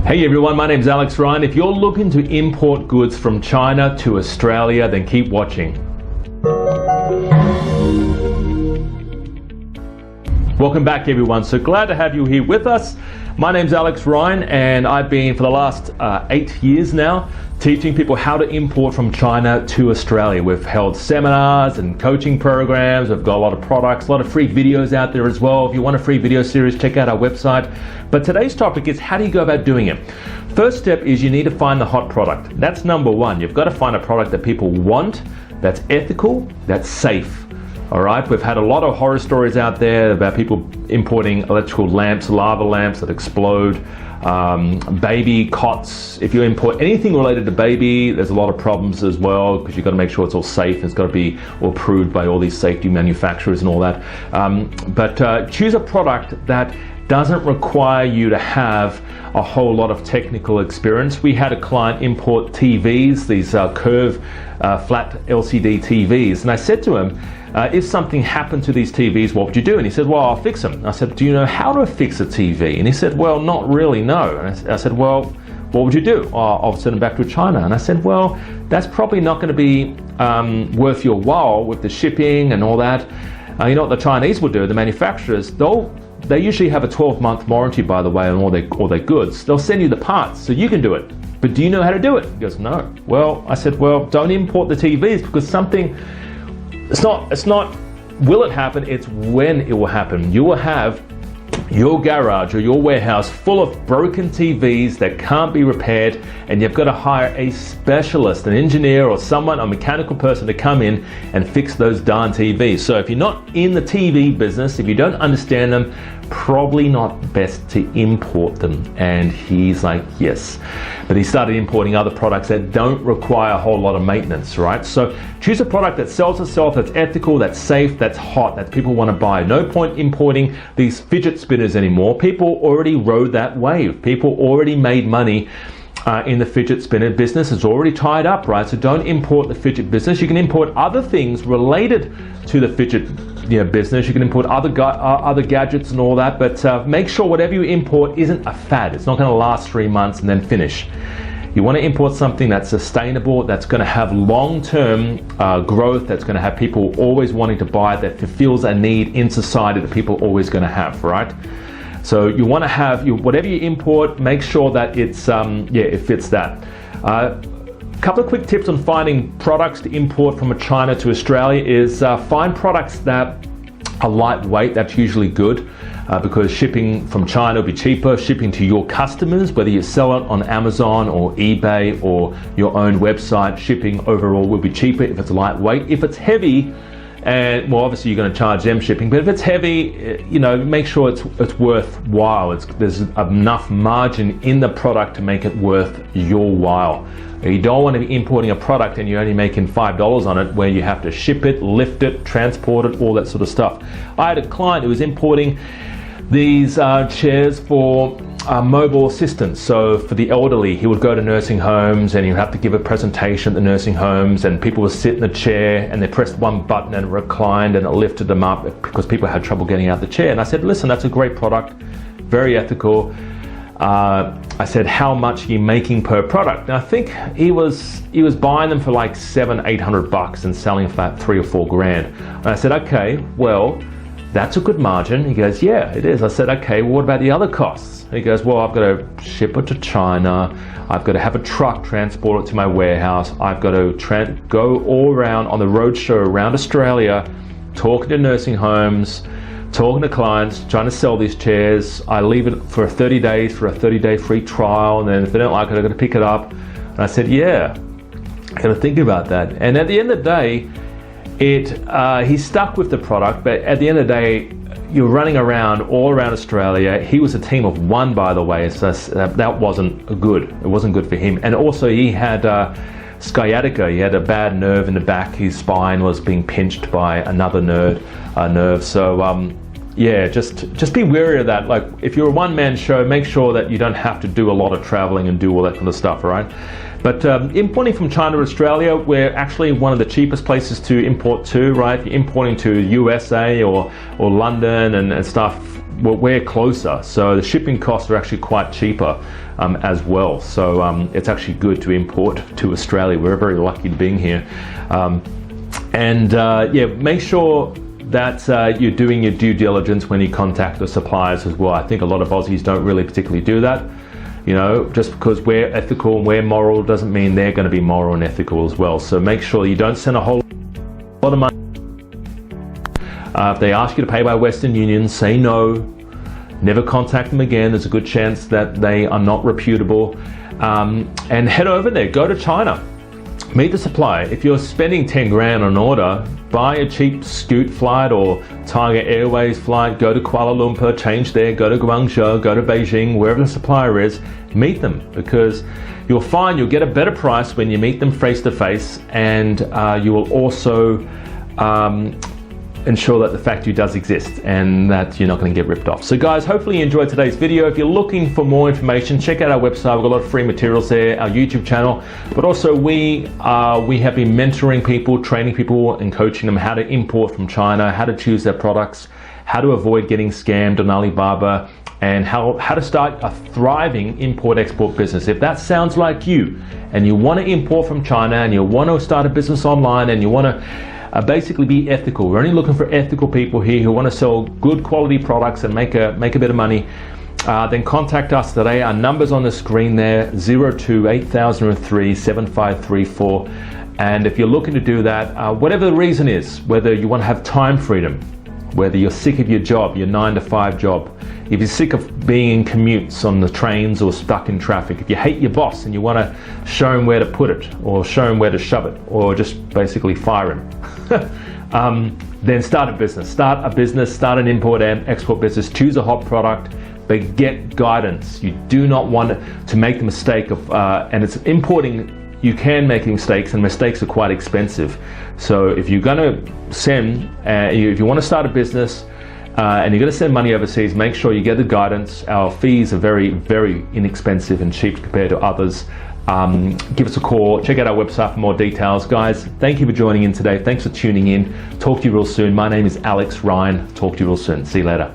Hey everyone, my name's Alex Ryan. If you're looking to import goods from China to Australia, then keep watching. Welcome back everyone. So glad to have you here with us. My name's Alex Ryan and I've been for the last 8 years now teaching people how to import from China to Australia. We've held seminars and coaching programs. We've got a lot of products, a lot of free videos out there as well. If you want a free video series, check out our website. But today's topic is how do you go about doing it? First step is you need to find the hot product. That's number one. You've got to find a product that people want, that's ethical, that's safe. All right, we've had a lot of horror stories out there about people importing electrical lamps, lava lamps that explode, baby cots. If you import anything related to baby, there's a lot of problems as well because you've got to make sure it's all safe. It's got to be all approved by all these safety manufacturers and all that. But choose a product that doesn't require you to have a whole lot of technical experience. We had a client import TVs, these curved flat LCD TVs, and I said to him, if something happened to these TVs, what would you do? And he said, well, I'll fix them. I said, do you know how to fix a TV? And he said, well, not really, no. And I said, well, what would you do? Oh, I'll send them back to China. And I said, well, that's probably not going to be worth your while with the shipping and all that. You know what the Chinese will do, the manufacturers, they usually have a 12-month warranty, by the way, on all their goods. They'll send you the parts so you can do it. But do you know how to do it? He goes, no. Well, I said, well, don't import the TVs because it's not will it happen, it's when it will happen. You will have your garage or your warehouse full of broken TVs that can't be repaired, and you've got to hire a specialist, an engineer or someone, a mechanical person to come in and fix those darn TVs. So if you're not in the TV business, if you don't understand them, probably not best to import them. And he's like, yes. But he started importing other products that don't require a whole lot of maintenance, right? So choose a product that sells itself, that's ethical, that's safe, that's hot, that people want to buy. No point importing these fidget spinners anymore. People already rode that wave. People already made money in the fidget spinner business. It's already tied up, right? So don't import the fidget business. You can import other things related to the fidget business. You can import other gadgets and all that, but make sure whatever you import isn't a fad. It's not going to last 3 months and then finish. You want to import something that's sustainable, that's going to have long-term growth, that's going to have people always wanting to buy, that fulfills a need in society that people are always going to have, right? So you want to have whatever you import, make sure that it's it fits that. Couple of quick tips on finding products to import from China to Australia is find products that are lightweight. That's usually good because shipping from China will be cheaper. Shipping to your customers, whether you sell it on Amazon or eBay or your own website, shipping overall will be cheaper if it's lightweight. If it's heavy, and well, obviously you're going to charge them shipping, but if it's heavy, make sure it's worthwhile. There's enough margin in the product to make it worth your while. You don't want to be importing a product and you're only making $5 on it, where you have to ship it, lift it, transport it, all that sort of stuff. I had a client who was importing these chairs for mobile assistance. So for the elderly, he would go to nursing homes and you have to give a presentation at the nursing homes, and people would sit in the chair and they pressed one button and it reclined and it lifted them up because people had trouble getting out of the chair. And I said, listen, that's a great product, very ethical. I said, how much are you making per product? And I think he was buying them for like $700-800 and selling for about $3 or $4 grand. And I said, okay, well, that's a good margin. He goes, yeah, it is. I said, okay, well, what about the other costs? And he goes, well, I've got to ship it to China. I've got to have a truck transport it to my warehouse. I've got to go all around on the road show around Australia, talking to nursing homes, talking to clients, trying to sell these chairs. I leave it for 30 days for a 30-day free trial, and then if they don't like it, I'm going to pick it up. And I said, yeah, I'm going to think about that. And at the end of the day, he stuck with the product, but at the end of the day, you're running around all around Australia. He was a team of one, by the way, so that wasn't good. It wasn't good for him. And also he had sciatica. He had a bad nerve in the back. His spine was being pinched by another nerve. So yeah, just be wary of that. Like if you're a one-man show, make sure that you don't have to do a lot of traveling and do all that kind of stuff, right? But importing from China to Australia, we're actually one of the cheapest places to import to, right? If you're importing to USA or London and stuff, well, we're closer, so the shipping costs are actually quite cheaper as well. So it's actually good to import to Australia. We're very lucky to being here. Yeah, make sure that you're doing your due diligence when you contact the suppliers as well. I think a lot of Aussies don't really particularly do that. You know, just because we're ethical and we're moral doesn't mean they're going to be moral and ethical as well. So make sure you don't send a whole lot of money. If they ask you to pay by Western Union, say no. Never contact them again. There's a good chance that they are not reputable. And head over there. Go to China. Meet the supplier. If you're spending 10 grand on an order, buy a cheap Scoot flight or Tiger Airways flight, go to Kuala Lumpur, change there, go to Guangzhou, go to Beijing, wherever the supplier is, meet them, because you'll find you'll get a better price when you meet them face to face, and you will also ensure that the factory does exist and that you're not going to get ripped off. So guys, hopefully you enjoyed today's video. If you're looking for more information, check out our website. We've got a lot of free materials there, our YouTube channel, but also we have been mentoring people, training people and coaching them how to import from China, how to choose their products, how to avoid getting scammed on Alibaba, and how to start a thriving import-export business. If that sounds like you and you want to import from China and you want to start a business online and you want to basically be ethical. We're only looking for ethical people here who want to sell good quality products and make a bit of money. Then contact us today. Our number's on the screen there, 02-8003-7534. And if you're looking to do that, whatever the reason is, whether you want to have time freedom, whether you're sick of your job, your 9-to-5 job, if you're sick of being in commutes on the trains or stuck in traffic, if you hate your boss and you want to show him where to put it or show him where to shove it or just basically fire him, then start a business. Start an import and export business, choose a hot product, but get guidance. You do not want to make the mistake of, and it's importing, you can make mistakes, and mistakes are quite expensive. So if you're going to send, if you want to start a business and you're going to send money overseas, make sure you get the guidance. Our fees are very, very inexpensive and cheap compared to others. Give us a call, check out our website for more details. Guys, thank you for joining in today. Thanks for tuning in. Talk to you real soon. My name is Alex Ryan. Talk to you real soon. See you later.